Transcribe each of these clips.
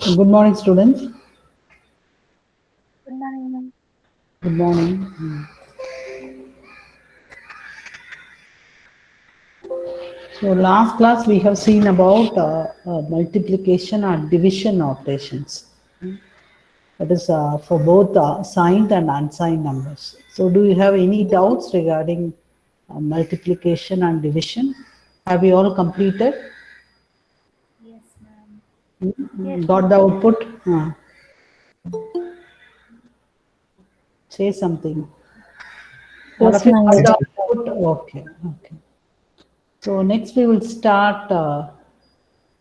Good morning, students. Good morning, ma'am. Good morning. So, last class we have seen about multiplication and division operations. That is for both signed and unsigned numbers. So, do you have any doubts regarding multiplication and division? Have you all completed? Yes, ma'am. Got the output? Say something. All Yes, of you ma'am. got the output? Okay. Okay. So next we will start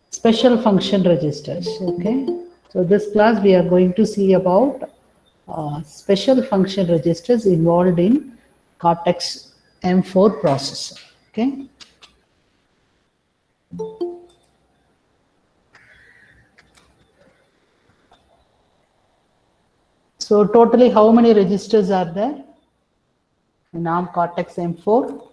special function registers. Okay. So this class we are going to see about special function registers involved in Cortex M4 processor. Okay. So totally how many registers are there in ARM Cortex M4?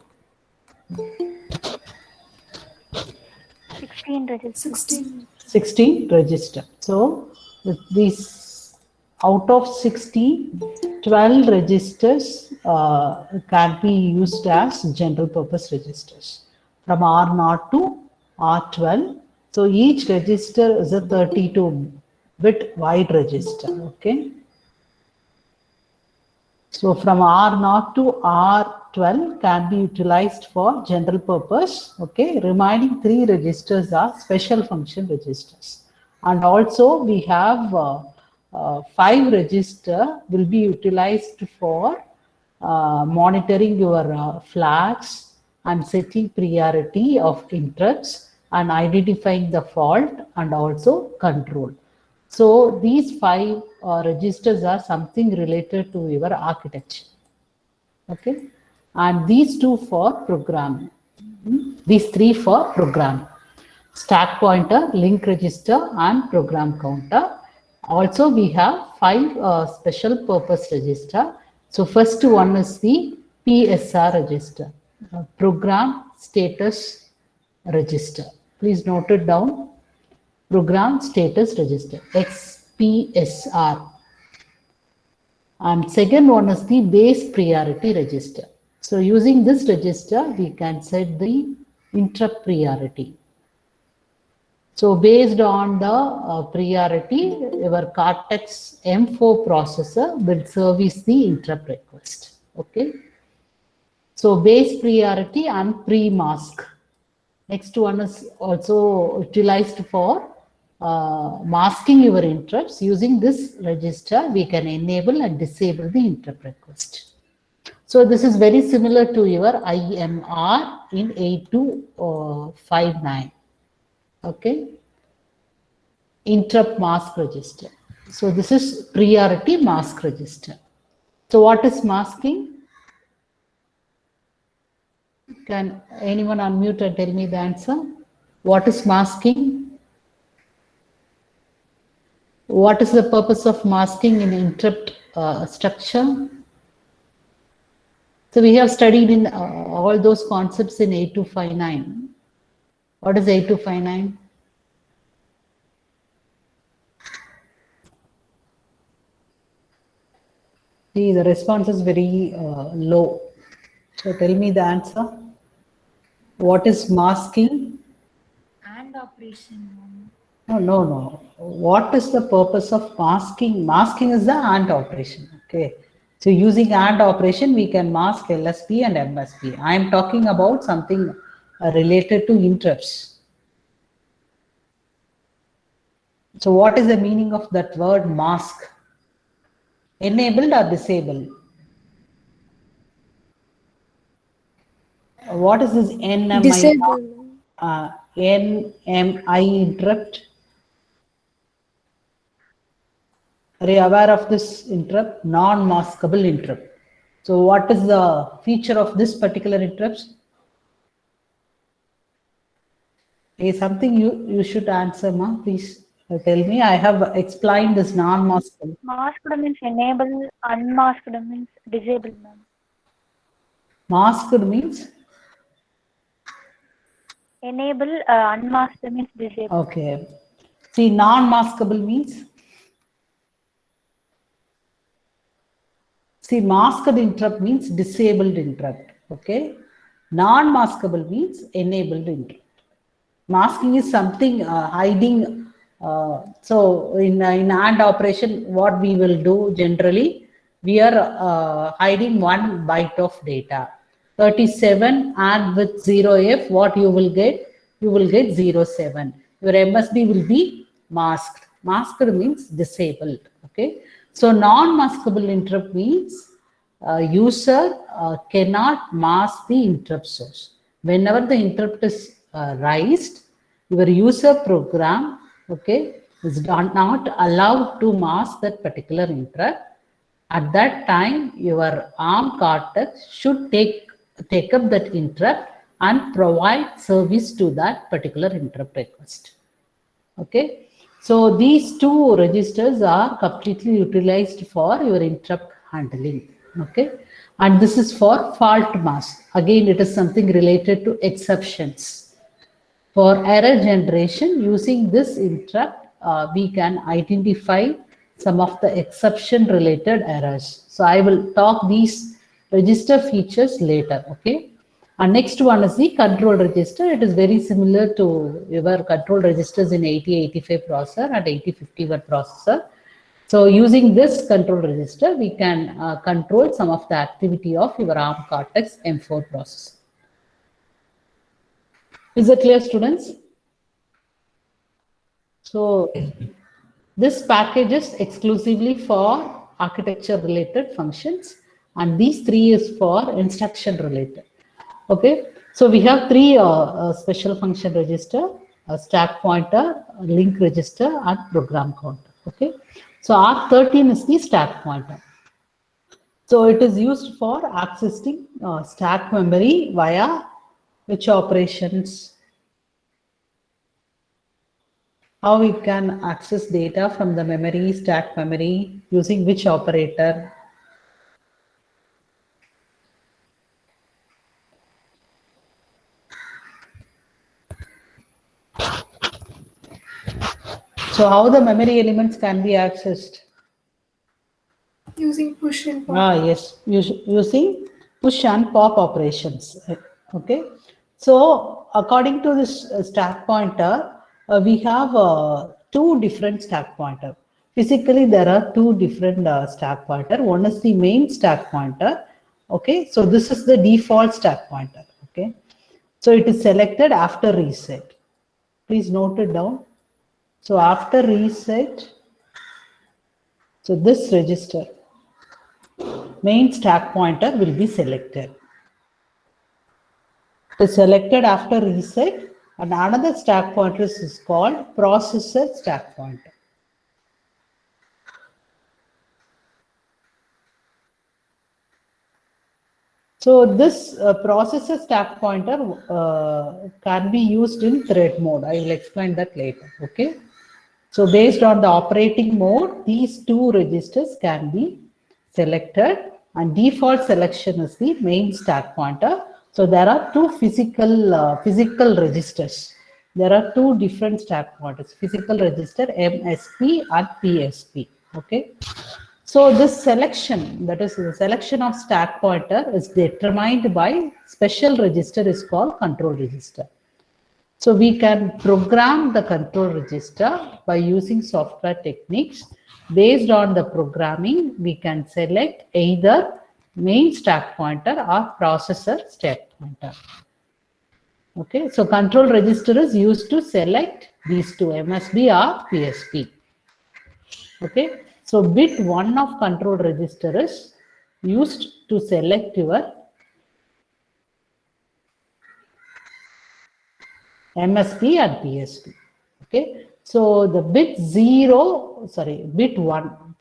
16 registers. 16 register. So with these out of 16, 12 registers can be used as general purpose registers from R0 to R12. So each register is a 32-bit wide register. Okay. So from R0 to R12 can be utilized for general purpose. Okay, remaining 3 registers are special function registers. And also we have 5 register will be utilized for monitoring your flags and setting priority of interrupts and identifying the fault and also control. So these 5 registers are something related to your architecture. Okay, and these 2 for programming. These 3 for programming. Stack pointer, link register, and program counter. Also, we have 5 special purpose register. So first one is the PSR register, program status register. Please note it down. Program status register, XPSR. And second one is the base priority register. So using this register, we can set the interrupt priority. So based on the priority, your Cortex M4 processor will service the interrupt request. Okay. So base priority and pre-mask. Next one is also utilized for masking your interrupts. Using this register, we can enable and disable the interrupt request. So this is very similar to your IMR in 8259. Okay. Interrupt mask register. So this is priority mask register. So what is masking? Can anyone unmute and tell me the answer? What is masking? What is the purpose of masking in interrupt structure? So we have studied in all those concepts in 8259. What is 8259? See, the response is very low. So tell me the answer. What is masking? And operation. No. What is the purpose of masking? Masking is the AND operation. Okay. So using AND operation, we can mask LSB and MSB. I am talking about something related to interrupts. So what is the meaning of that word mask? Enabled or disabled? What is this NMI? Disable. NMI interrupt? Are you aware of this interrupt? Non-maskable interrupt. So what is the feature of this particular interrupt? Is something you should answer, ma. Please tell me. I have explained this non-maskable. Masked means enable, unmasked means disable, ma'am. Masked means? Enable, unmasked means disable. Okay. See, non-maskable means, see, masked interrupt means disabled interrupt. Okay, non-maskable means enabled interrupt. Masking is something hiding. So in AND operation, what we will do generally, we are hiding one byte of data. 37 and with 0F, what you will get? You will get 07. Your MSB will be masked. Masked means disabled. Okay. So non-maskable interrupt means user cannot mask the interrupt source. Whenever the interrupt is raised, your user program, okay, is not allowed to mask that particular interrupt. At that time, your ARM Cortex should take up that interrupt and provide service to that particular interrupt request. Okay, so these two registers are completely utilized for your interrupt handling. Okay, and this is for fault mask. Again, it is something related to exceptions. For error generation, using this interrupt, we can identify some of the exception related errors. So I will talk these register features later. Okay. And next one is the control register. It is very similar to your control registers in 8085 processor and 8051 processor. So using this control register, we can control some of the activity of your ARM Cortex M4 processor. Is it clear, students? So this package is exclusively for architecture related functions, and these three is for instruction related. Okay, so we have three special function register: a stack pointer, a link register, and program counter. Okay, so R13 is the stack pointer. So it is used for accessing stack memory via which operations? How we can access data from the memory, stack memory, using which operator? So how the memory elements can be accessed? Using push and pop. Yes, using push and pop operations. Okay. So according to this stack pointer, we have two different stack pointer. Physically, there are two different stack pointer. One is the main stack pointer. Okay. So this is the default stack pointer. Okay. So it is selected after reset. Please note it down. So after reset, so this register, main stack pointer will be selected. It is selected after reset, and another stack pointer is called processor stack pointer. So this processor stack pointer can be used in thread mode. I will explain that later. Okay. So based on the operating mode, these two registers can be selected, and default selection is the main stack pointer. So there are two physical registers. There are two different stack pointers: physical register MSP and PSP. Okay. So this selection, that is the selection of stack pointer, is determined by special register is called control register. So we can program the control register by using software techniques. Based on the programming, we can select either main stack pointer or processor stack pointer. Okay, so control register is used to select these two, MSB or PSP. Okay, so bit 1 of control register is used to select your MSP and PSP. Okay, so the bit 1,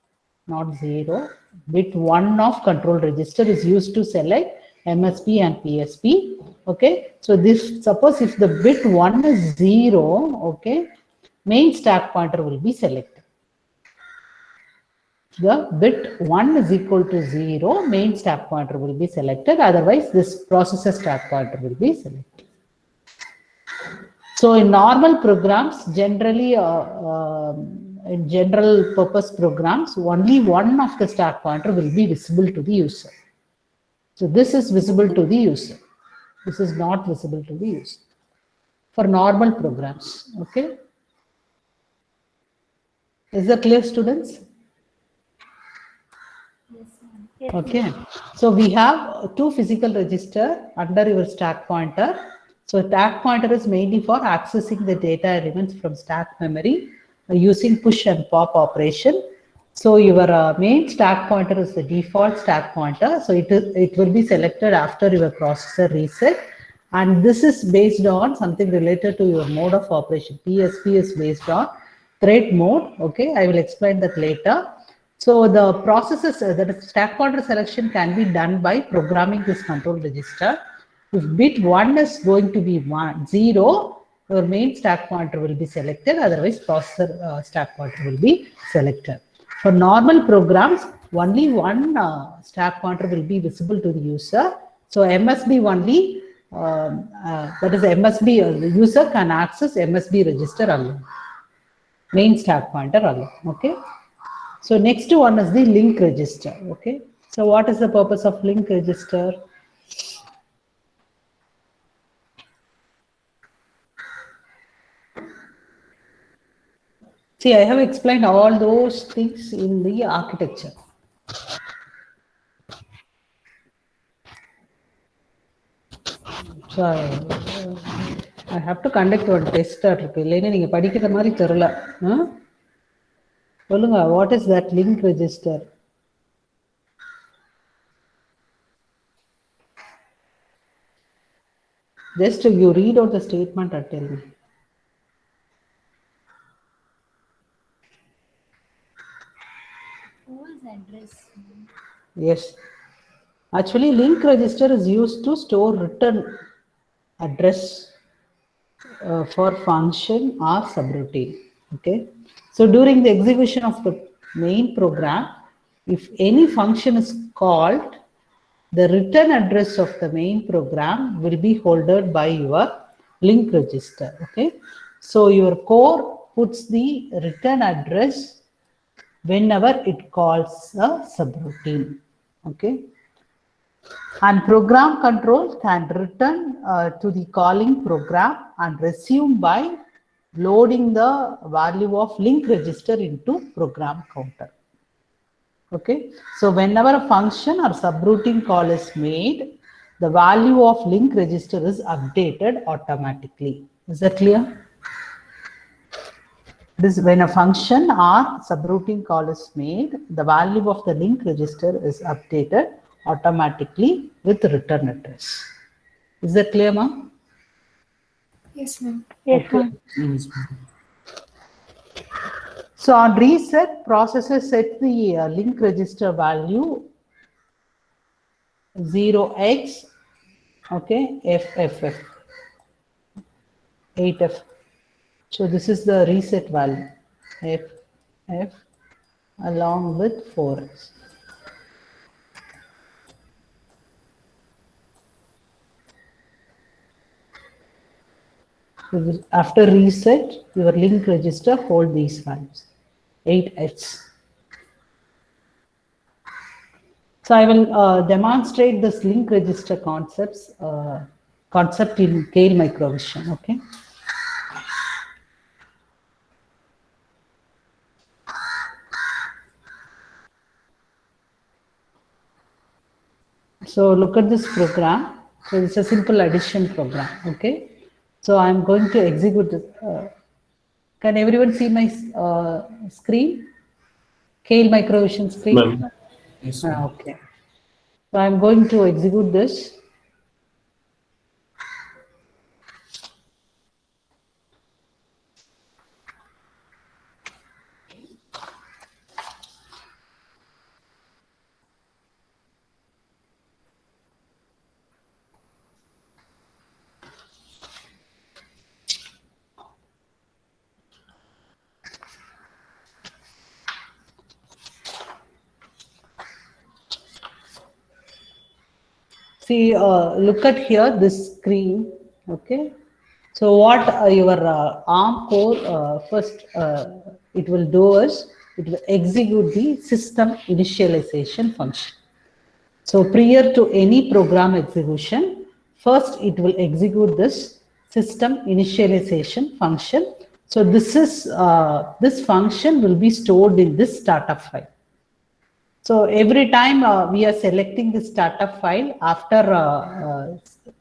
not 0, bit 1 of control register is used to select MSP and PSP. Okay, so this, suppose if the bit 1 is 0, okay, main stack pointer will be selected. The bit 1 is equal to 0, main stack pointer will be selected, otherwise this processor stack pointer will be selected. So in normal programs, generally in general purpose programs, only one of the stack pointer will be visible to the user. So this is visible to the user. This is not visible to the user for normal programs. Okay. Is that clear, students? Yes, Okay, so we have two physical register under your stack pointer. So stack pointer is mainly for accessing the data elements from stack memory using push and pop operation. So your main stack pointer is the default stack pointer. So it will be selected after your processor reset. And this is based on something related to your mode of operation. PSP is based on thread mode. Okay, I will explain that later. So the processes, the stack pointer selection can be done by programming this control register. If bit 1 is going to be 0, your main stack pointer will be selected, otherwise processor stack pointer will be selected. For normal programs, only one stack pointer will be visible to the user. So MSB only, that is MSB, the user can access MSB register alone, main stack pointer alone, okay? So next one is the link register. Okay. So what is the purpose of link register? See, I have explained all those things in the architecture. So I have to conduct one test. What is that link register? Just you read out the statement and tell me. Address. Yes. Actually, link register is used to store return address for function or subroutine. Okay. So during the execution of the main program, if any function is called, the return address of the main program will be held by your link register. Okay. So your core puts the return address whenever it calls a subroutine. Okay. And program control can return to the calling program and resume by loading the value of link register into program counter. Okay, so whenever a function or subroutine call is made, the value of link register is updated automatically. Is that clear? This when a function or subroutine call is made, the value of the link register is updated automatically with return address. Is that clear, ma'am? Yes, ma'am. yes, Okay. ma'am. So on reset, processor set the link register value 0x, okay, FFF, 8F. So this is the reset value, FF along with 4x. After reset, your link register hold these values, 8H. So I will demonstrate this link register concept in Keil microvision. Okay. So look at this program. So it's a simple addition program. Okay. So I'm going to execute this. Can everyone see my screen? Keil microvision screen? Yes, Okay. So I'm going to execute this. See, look at here this screen. Okay. So what your ARM core first it will do is it will execute the system initialization function. So prior to any program execution, first it will execute this system initialization function. So this function will be stored in this startup file. So every time we are selecting the startup file after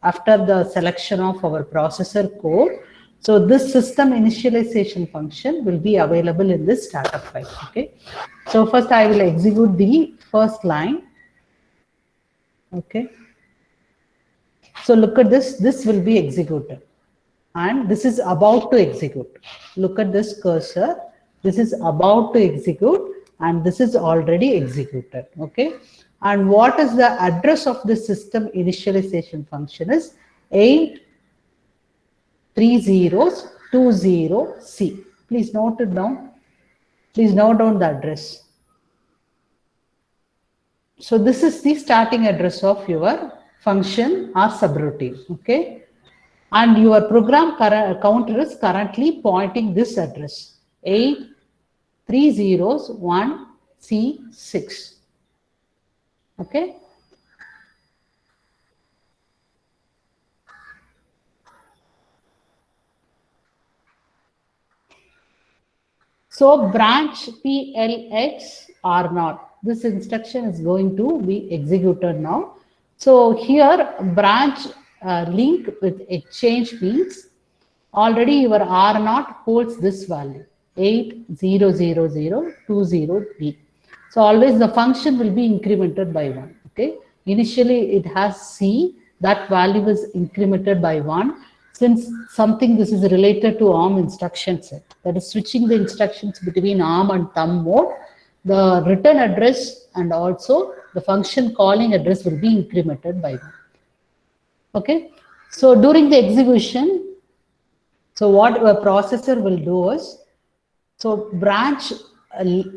the selection of our processor core, so this system initialization function will be available in this startup file. Okay. So first I will execute the first line. Okay. So look at this. This will be executed, and this is about to execute. Look at this cursor. This is about to execute, and this is already executed. Okay. And what is the address of the system initialization function is 83020C. Please note it down. Please note down the address. So this is the starting address of your function or subroutine. Okay. And your program counter is currently pointing this address 83001C6. Okay. So branch PLX or not. This instruction is going to be executed now. So here branch link with exchange means already your R0 holds this value 8000020B. So always the function will be incremented by 1. Okay. Initially it has C, that value is incremented by 1. Since something this is related to ARM instruction set, that is switching the instructions between ARM and thumb mode, the return address and also the function calling address will be incremented by 1. Okay. So during the execution, so what a processor will do is, so branch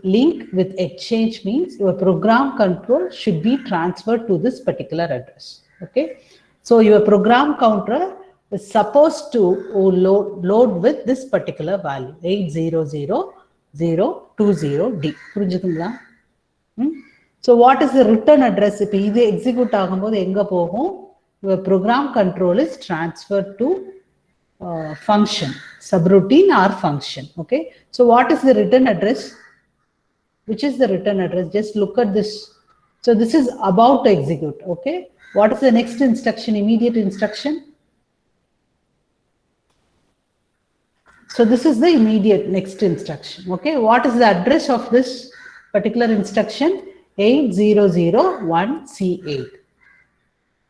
link with exchange means your program control should be transferred to this particular address. Okay. So your program counter is supposed to load with this particular value 8000020D. So what is the return address? If this execute your program control is transferred to function, subroutine or function. Okay. So what is the return address? Which is the return address? Just look at this. So this is about to execute. Okay. What is the next instruction? Immediate instruction. So this is the immediate next instruction. Okay. What is the address of this particular instruction? 8001C8.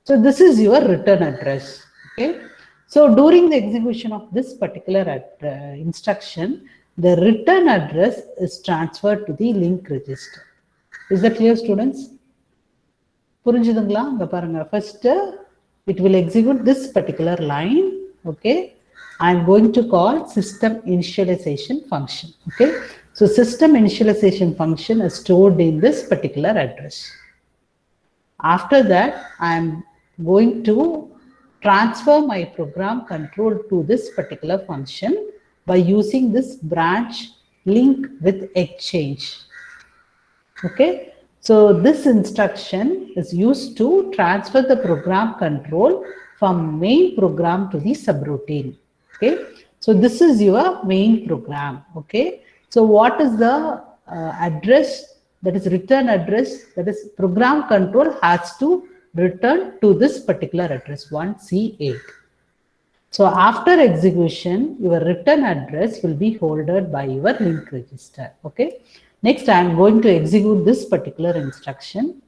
So this is your return address. Okay. So during the execution of this particular instruction, the return address is transferred to the link register. Is that clear, students? First, it will execute this particular line. Okay. I am going to call system initialization function. Okay. So system initialization function is stored in this particular address. After that, I am going to transfer my program control to this particular function by using this branch link with exchange. Okay. So this instruction is used to transfer the program control from main program to the subroutine. Okay. So this is your main program. Okay. So what is the address, that is return address, that is program control has to return to this particular address 1C8. So after execution, your return address will be holded by your link register. Okay. Next, I am going to execute this particular instruction.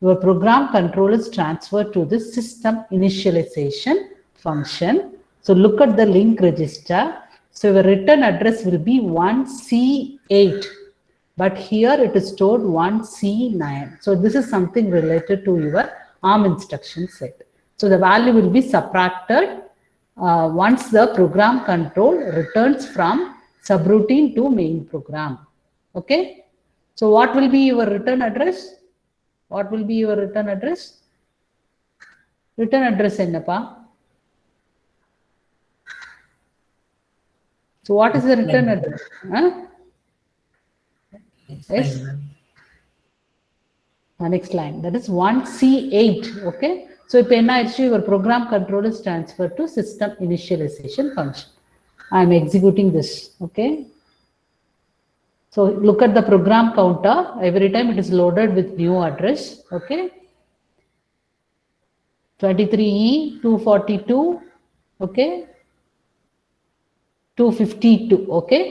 Your program control is transferred to the system initialization function. So look at the link register. So your return address will be 1C8. But here it is stored 1C9. So this is something related to your ARM instruction set. So the value will be subtracted once the program control returns from subroutine to main program. Okay. So what will be your return address? What will be your return address? Return address ennapa? So what is the return address? Huh? Yes. Next line, that is 1C8. Okay. So if your program control is transferred to system initialization function. I am executing this. Okay. So look at the program counter. Every time it is loaded with new address. Okay. 23E 242. Okay. 252. Okay.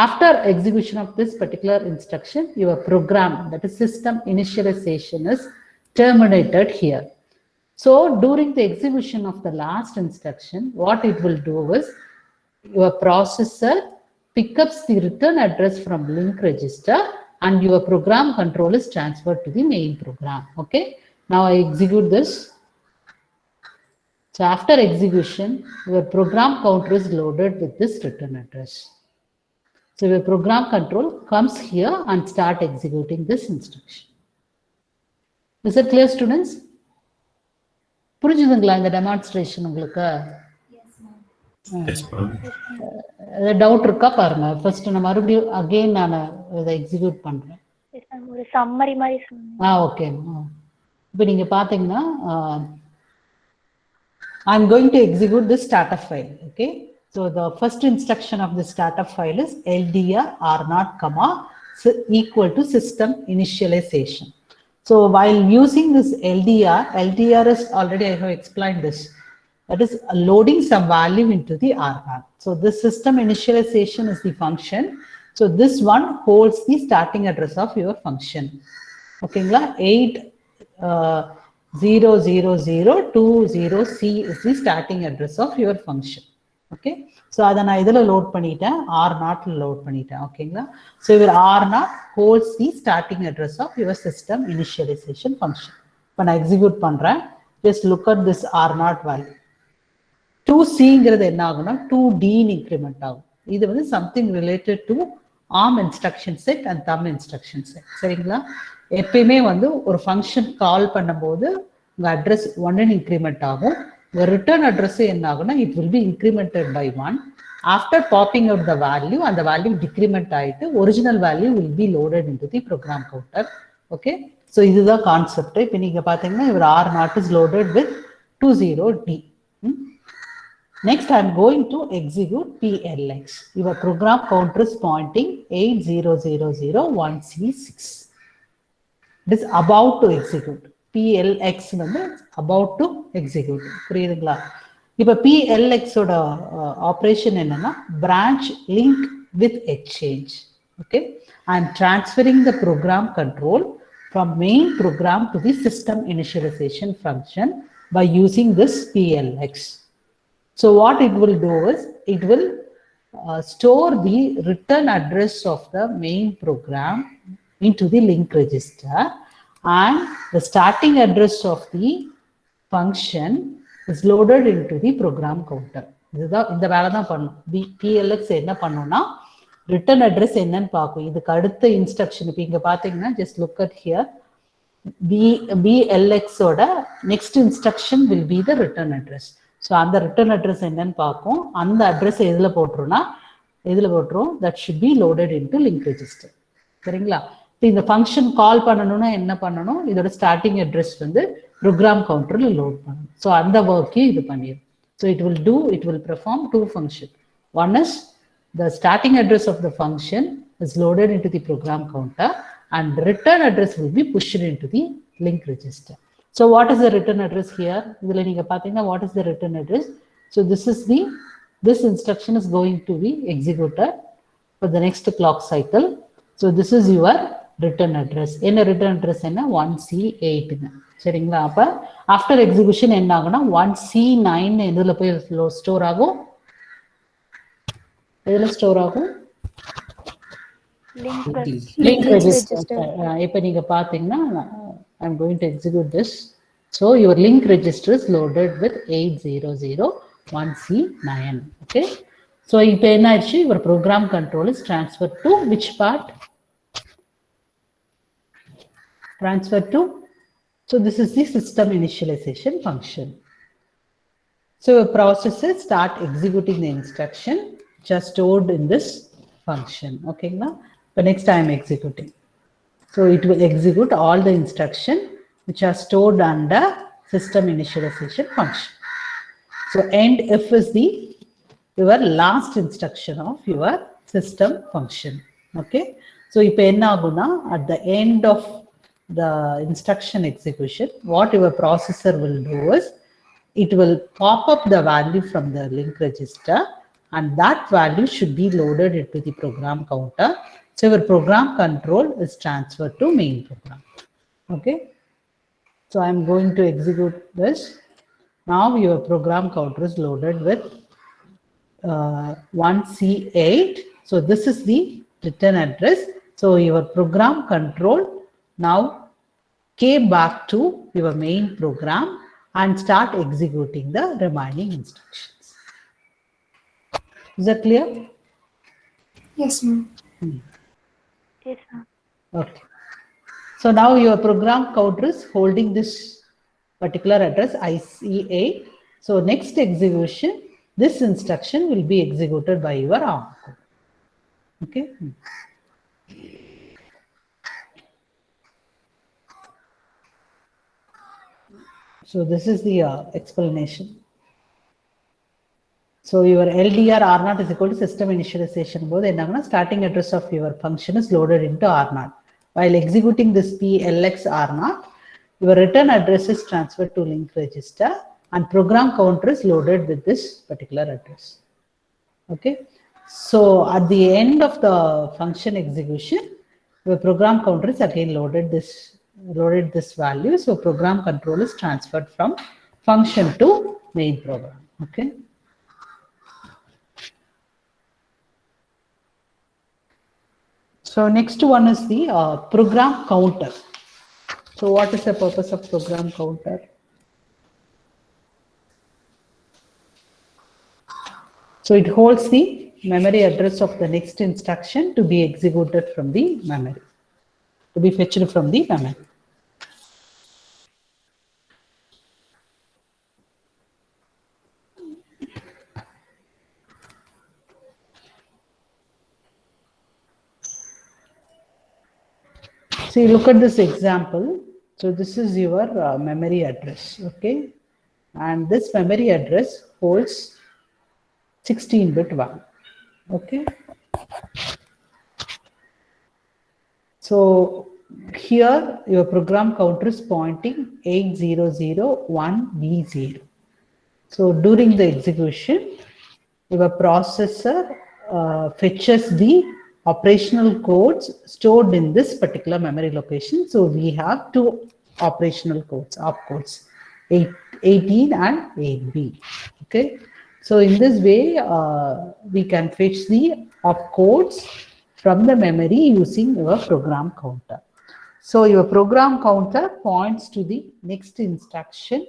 After execution of this particular instruction, your program, that is system initialization, is terminated here. So during the execution of the last instruction, what it will do is your processor picks the return address from link register and your program control is transferred to the main program. Okay. Now I execute this. So after execution, your program counter is loaded with this return address. So your program control comes here and start executing this instruction. Is it clear, students? புரிஞ்சுதுங்களா இந்த demonstration உங்களுக்கு? Doubt இருக்கா பாருங்க. First நான் மறுபடியும் again நான் இதை execute பண்றேன். ஒரு சம்மரி மாதிரி சொல்லுங்க. ஓகே. இப்போ நீங்க பாத்தீங்கன்னா I am going to execute this startup file. Okay. So the first instruction of the startup file is LDR R0, equal to system initialization. So while using this LDR is already, I have explained this. That is loading some value into the R0. So this system initialization is the function. So this one holds the starting address of your function. Okay, 800020C is the starting address of your function. Okay. So அதை நான் இதில் load பண்ணிட்டேன், R0 load பண்ணிட்டேன். ஓகேங்களா. So your R0 holds the starting address of your system initialization function. இப்போ நான் execute பண்றேன். Just look at this R0 value. 2Cங்கிறது என்ன ஆகும்னா 2D இன்க்ரிமெண்ட் ஆகும். இது வந்து something related to ARM instruction set and them instruction set. சரிங்களா. எப்பயுமே வந்து ஒரு ஃபங்க்ஷன் கால் பண்ணும்போது உங்க அட்ரஸ் 1 இன்க்ரிமெண்ட் ஆகும். The return address என்ன ஆகும்னா it will be incremented by 1. After popping out the value, and the value decrement ஆயிட்டு original value will be loaded into the program counter. Okay. So இதுதான் concept. இப்போ நீங்க பாத்தீங்கன்னா your R0 is loaded with 20D. Next, I am going to execute PLX. Your program counter is pointing 80001C6. It is about to execute. PLX வந்து about to execute. புரியுதுங்களா? இப்போ PLX ஓட operation என்னன்னா branch link with exchange. Okay. I am transferring the program control from main program to the system initialization function by using this PLX. So what it will do is it will store the return address of the main program into the link register, and the starting address of the function is loaded into the program counter. இதுதான் இந்த வேலை தான் பண்ணும். PLX என்ன பண்ணும்னா return address என்னன்னு பார்க்கும். இதுக்கு அடுத்த இன்ஸ்ட்ரக்ஷன் இப்போ இங்க பாத்தீங்கன்னா just look at here. BLX ஓட next instruction will be the return address. So அந்த ரிட்டர்ன் அட்ரஸ் என்னன்னு பார்க்கும். அந்த அட்ரஸ் எதில் போட்டுருன்னா that should be loaded into link register. சரிங்களா. இந்த ஃபங்க்ஷன் கால் பண்ணணும்னா என்ன பண்ணணும், இதோட ஸ்டார்டிங் அட்ரஸ் வந்து ப்ரோக்ராம் கவுண்டர்ல லோட் பண்ணணும். ஸோ அந்த ஒர்க்கையும் இது பண்ணிடும். So it will perform two functions. One is the starting address of the function is loaded into the program counter and the return address will be pushed into the link register. So what is the return address here? இதுல நீங்க பாத்தீங்கன்னா what is the return address? So this instruction is going to be executed for the next clock cycle. So this is your return address. என்ன return address என்ன 1C8. சரிங்களா. அப்ப after execution என்ன ஆகும்னா 1C9 இதுல போய் ஸ்டோர் ஆகும். இதுல ஸ்டோர் ஆகும் link register. இப்ப நீங்க பாத்தீங்கன்னா I'm going to execute this. So your link register is loaded with 8001C9. Okay. So இப்போ என்ன ஆச்சு, your program control is transferred to which part? Transferred to. So this is the system initialization function. So your processor start executing the instruction. which are stored in this function. Okay, now the next I am executing. So it will execute all the instruction which are stored under system initialization function. So end if is the your last instruction of your system function. Okay. So if at the end of the instruction execution, what your processor will do is it will pop up the value from the link register, and that value should be loaded into the program counter. So your program control is transferred to main program. Okay. So I'm going to execute this. Now your program counter is loaded with 1C8. So this is the return address. So your program control now came back to your main program and start executing the remaining instructions. Is that clear? Yes, ma'am. Yes, ma'am. Okay. So now your program counter is holding this particular address IC8. So next execution, this instruction will be executed by your ARM code. Okay. So this is the explanation. So your LDR R0 is equal to system initialization mode. Starting address of your function is loaded into R0. While executing this PLX R0, your return address is transferred to link register and program counter is loaded with this particular address. Okay. So at the end of the function execution, your program counter is again loaded this value. So program control is transferred from function to main program. Okay. So next one is the program counter. So what is the purpose of program counter? So it holds the memory address of the next instruction to be executed from the memory, to be fetched from the memory. See, look at this example. So this is your memory address, okay? And this memory address holds 16-bit value, okay? So here your program counter is pointing 8001B0. So during the execution, your processor fetches the operational codes stored in this particular memory location. So we have two operational codes, opcodes, 18 and 8B. Okay. So in this way, we can fetch the opcodes from the memory using your program counter. So your program counter points to the next instruction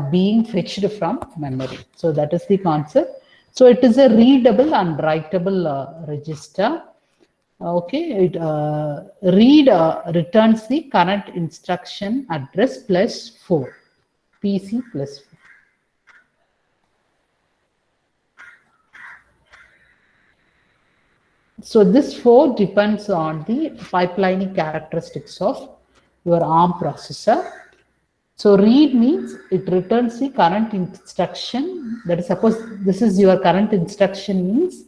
being fetched from memory. So that is the concept. So it is a readable and writable register. Okay, it read returns the current instruction address plus 4, PC plus 4. So this 4 depends on the pipelining characteristics of your ARM processor. So read means it returns the current instruction. That is, suppose this is your current instruction means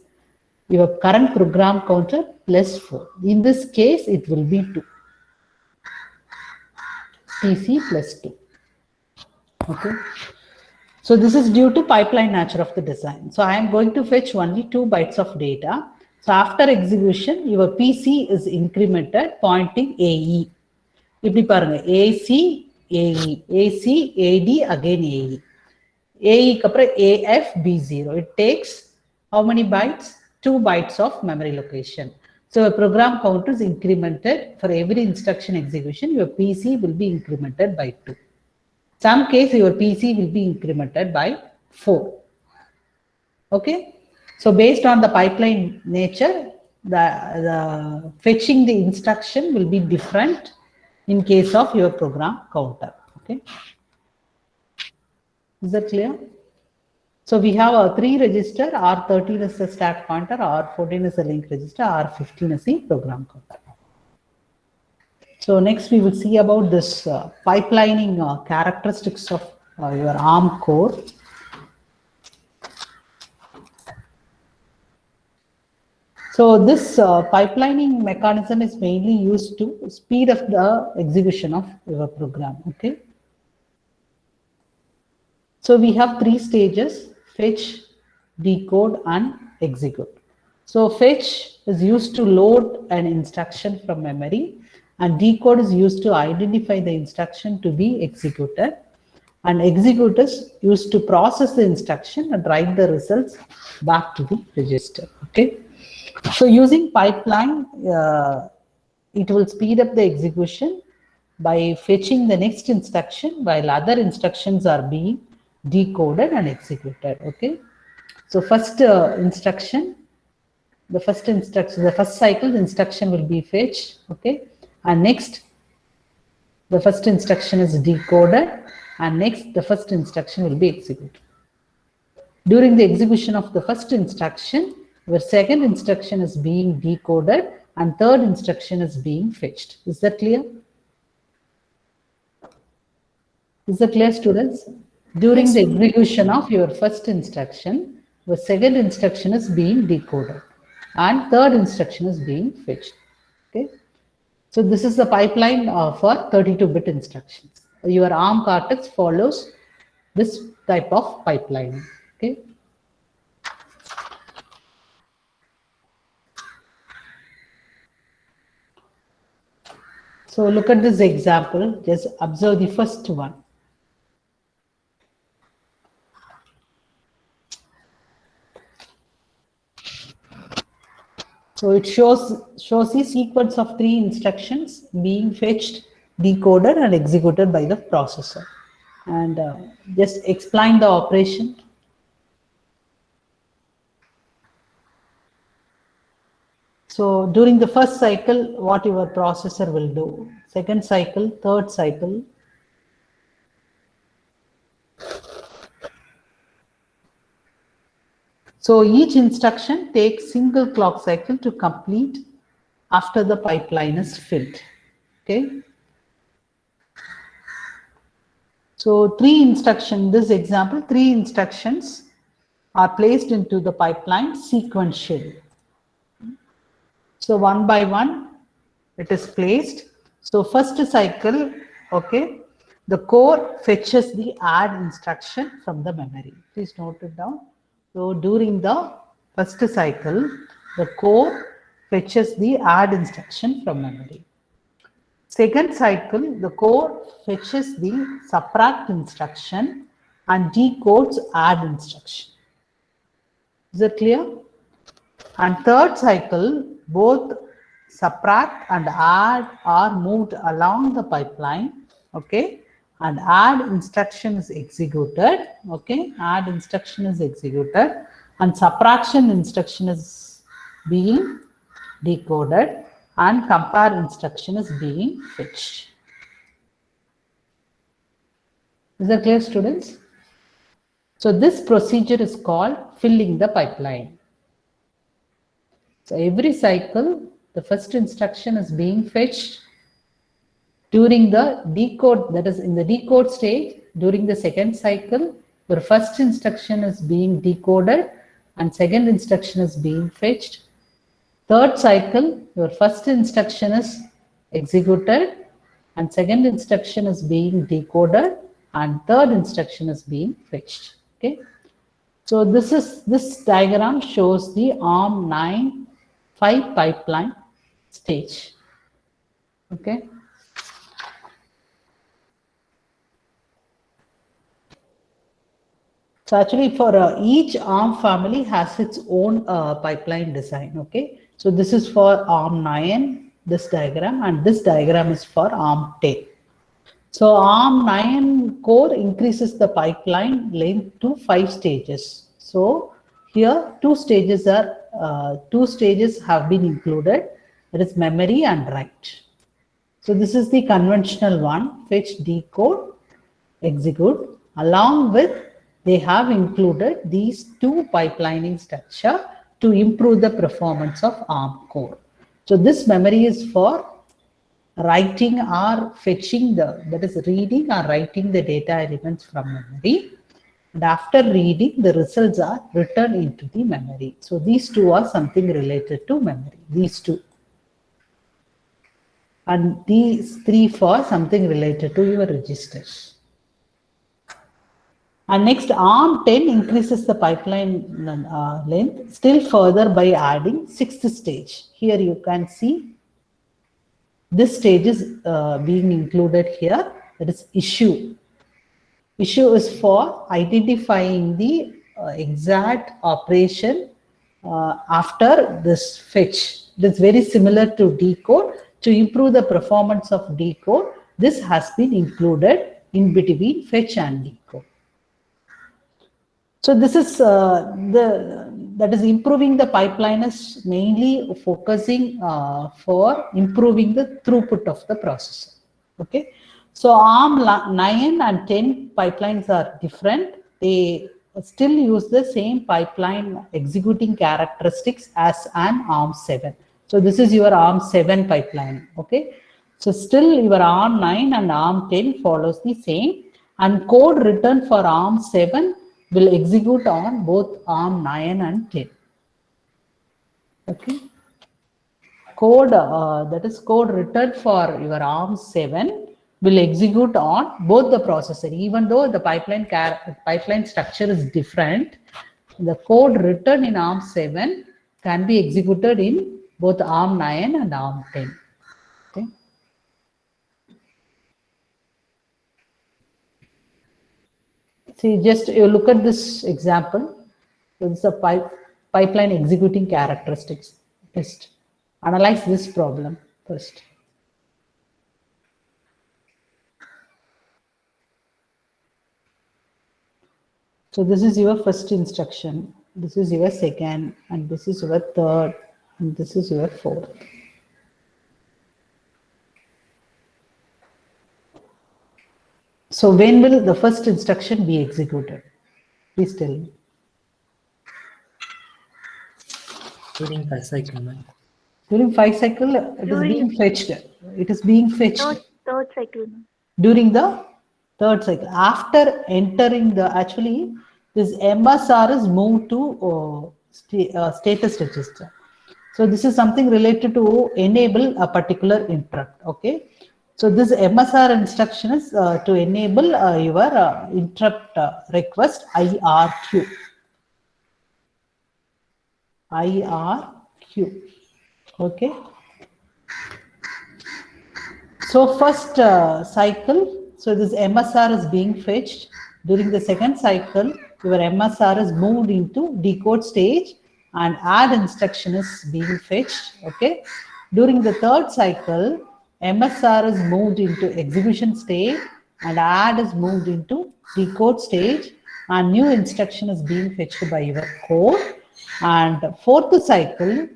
your current program counter plus 4. In this case, it will be 2. PC plus 2. Okay. So this is due to pipeline nature of the design. So I am going to fetch only 2 bytes of data. So after execution, your PC is incremented pointing AE. இப்படி பாருங்க AC AE AC AD again AE AE க்கு அப்புறம் AF B0. It takes how many bytes? 2 bytes of memory location. So a program count is incremented for every instruction execution. Your PC will be incremented by 2. Some case your PC will be incremented by 4. Okay. So based on the pipeline nature, the fetching the instruction will be different in case of your program counter. Okay. Is that clear? So we have a 3 register, R13 is the stack pointer, R14 is the link register, R15 is the program counter. So next we will see about this pipelining characteristics of your ARM core. So this pipelining mechanism is mainly used to speed up the execution of your program. Okay. So we have 3 stages: fetch, decode, and execute. So fetch is used to load an instruction from memory, and decode is used to identify the instruction to be executed, and execute is used to process the instruction and write the results back to the register. Okay. So using pipeline, it will speed up the execution by fetching the next instruction while other instructions are being decoded and executed. Okay. So first instruction, the first cycle, the instruction will be fetched. Okay. And next, the first instruction is decoded, and next the first instruction will be executed. During the execution of the first instruction, your second instruction is being decoded and third instruction is being fetched. Is that clear? Is that clear, students? During Yes, the execution of your first instruction, your second instruction is being decoded and third instruction is being fetched. Okay. So this is the pipeline for 32-bit instructions. Your ARM Cortex follows this type of pipeline. Okay. So look at this example. Just observe the first one. So it shows the sequence of 3 instructions being fetched, decoded, and executed by the processor. And just explain the operation. So during the first cycle, what your processor will do. Second cycle, third cycle. So each instruction takes single clock cycle to complete after the pipeline is filled. Okay. So 3 instructions, this example, 3 instructions are placed into the pipeline sequentially. So one by one, it is placed. So first cycle, okay, the core fetches the add instruction from the memory. Please note it down. So during the first cycle, the core fetches the add instruction from memory. Second cycle, the core fetches the subtract instruction and decodes add instruction. Is that clear? And third cycle, both subtract and add are moved along the pipeline. Okay. And add instruction is executed. Okay. Add instruction is executed and subtraction instruction is being decoded and compare instruction is being fetched. Is that clear, students? So this procedure is called filling the pipeline. So every cycle, the first instruction is being fetched. During the decode, that is in the decode stage, during the second cycle, your first instruction is being decoded and second instruction is being fetched. Third cycle, your first instruction is executed and second instruction is being decoded and third instruction is being fetched. Okay. So this diagram shows the ARM 9 5 pipeline stage. Okay. So actually for each ARM family has its own pipeline design. Okay. So this is for ARM 9, this diagram, and this diagram is for ARM 10. So ARM 9 core increases the pipeline length to 5 stages. So here two stages have been included. That is memory and write. So this is the conventional one: fetch, decode, execute, along with they have included these two pipelining structure to improve the performance of ARM core. So this memory is for writing or fetching that is reading or writing the data elements from memory. And after reading, the results are written into the memory. So these two are something related to memory, these two. And these three for something related to your registers. And next, ARM10 increases the pipeline length still further by adding sixth stage. Here you can see this stage is being included here, that is issue. Issue is for identifying the exact operation after this fetch. It is very similar to decode. To improve the performance of decode, this has been included in between fetch and decode. So this is that is improving the pipeline is mainly focusing for improving the throughput of the processor. Okay, so ARM 9 and 10 pipelines are different. They still use the same pipeline executing characteristics as an ARM 7. So this is your ARM 7 pipeline. Okay, so still your ARM 9 and ARM 10 follows the same, and code written for ARM 7 will execute on both ARM 9 and 10. Okay. Code that is code written for your ARM 7 will execute on both the processor, even though the pipeline structure is different. The code written in ARM 7 can be executed in both ARM 9 and ARM 10. Okay. See, just you look at this example. So this is a pipeline executing characteristics test. Analyze this problem first. So this is your first instruction, this is your second, and this is your third, and this is your fourth. So when will the first instruction be executed? Please tell me. During 5 cycle, man. During 5 cycle, it is being fetched. It is being fetched. Third cycle. During the third cycle. After entering the, actually, this MSR is moved to status register. So this is something related to enable a particular interrupt. Okay. So this MSR instruction is to enable your interrupt request IRQ. IRQ. Okay. So first cycle, so this MSR is being fetched. During the second cycle, your MSR is moved into decode stage and add instruction is being fetched. Okay. During the third cycle, MSR is moved into execution stage and add is moved into decode stage, and new instruction is being fetched by your code. And fourth cycle,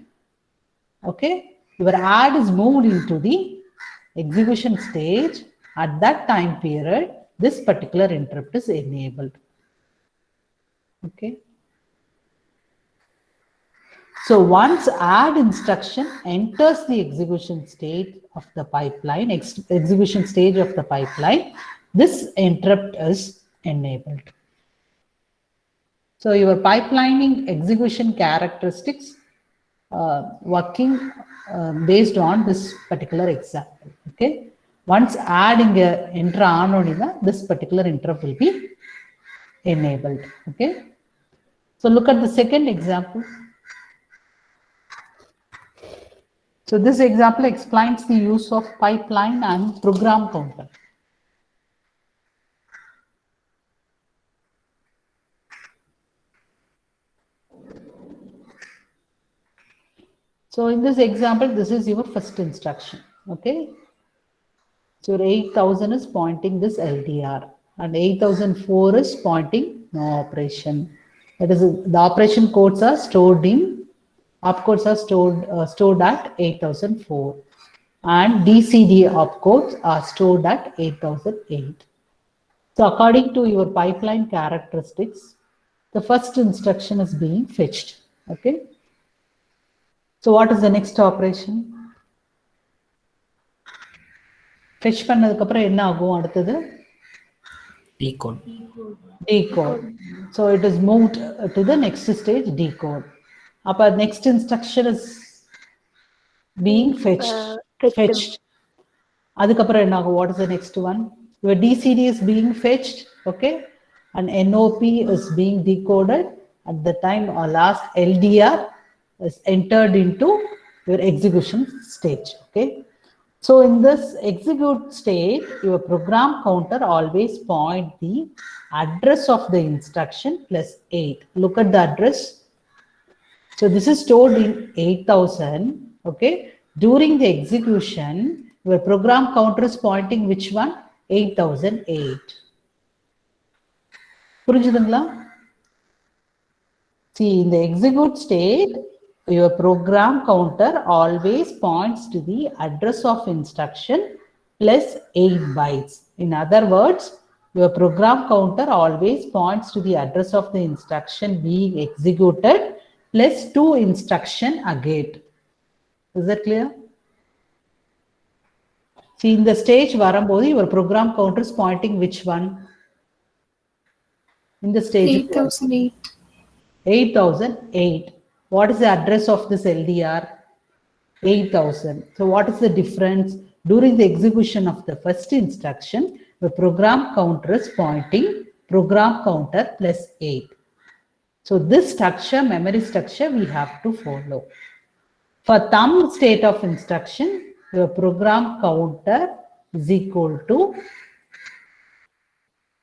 okay, your add is moved into the execution stage. At that time period, this particular interrupt is enabled. Okay. So once add instruction enters the execution state of the pipeline, execution stage of the pipeline, this interrupt is enabled. So your pipelining execution characteristics working based on this particular example. Okay. Once adding a enter on, this particular interrupt will be enabled. Okay. So look at the second example. So this example explains the use of pipeline and program counter. So in this example, this is your first instruction. Okay. So 8000 is pointing this LDR and 8004 is pointing no operation. That is, the operation codes are stored in, opcodes are stored at 8004, and DCD opcodes are stored at 8008. So according to your pipeline characteristics, the first instruction is being fetched. Okay. So what is the next operation? Fetch பண்ணதுக்கு அப்புறம் என்ன ஆகும் அடுத்தது? Decode. Decode. So it is moved to the next stage, decode. Upper next instruction is being fetched. அதுக்கப்புறம் என்ன ஆகும்? What is the next one? Your DCD is being fetched, okay, and NOP is being decoded. At the time or last LDR is entered into your execution stage, okay. So in this execute state, your program counter always point the address of the instruction plus 8. Look at the address. So this is stored in 8000, okay. During the execution, your program counter is pointing which one? 8008. புரிஞ்சுதுங்களா? See, in the execute state, your program counter always points to the address of instruction plus 8 bytes. In other words, your program counter always points to the address of the instruction being executed plus 2 instruction again. Is that clear? See, in the stage varambodhu, your program counter is pointing which one? In the stage 8008. 8008. What is the address of this LDR? 8000. So what is the difference? During the execution of the first instruction, the program counter is pointing program counter plus 8. So this structure, memory structure, we have to follow. For thumb state of instruction, your program counter is equal to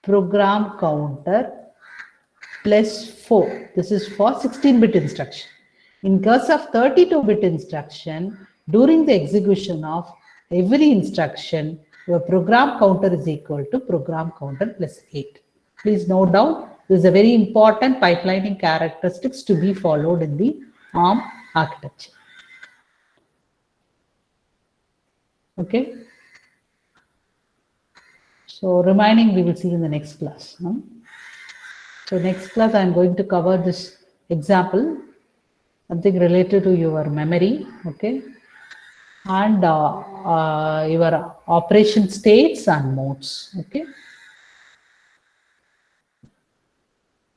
program counter plus 4. This is for 16-bit instruction. In case of 32-bit instruction, during the execution of every instruction, your program counter is equal to program counter plus 8. Please note down, this is a very important pipelining characteristics to be followed in the ARM architecture. Okay. So remaining we will see in the next class. So next class I am going to cover this example, something related to your memory, okay, and your operation states and modes, okay.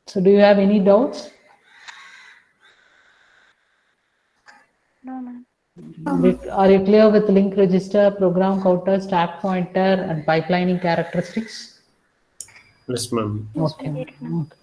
So do you have any doubts? No, ma'am. Are you clear with link register, program counter, stack pointer, and pipelining characteristics? Yes, ma'am. Okay. Yes, ma'am. Okay.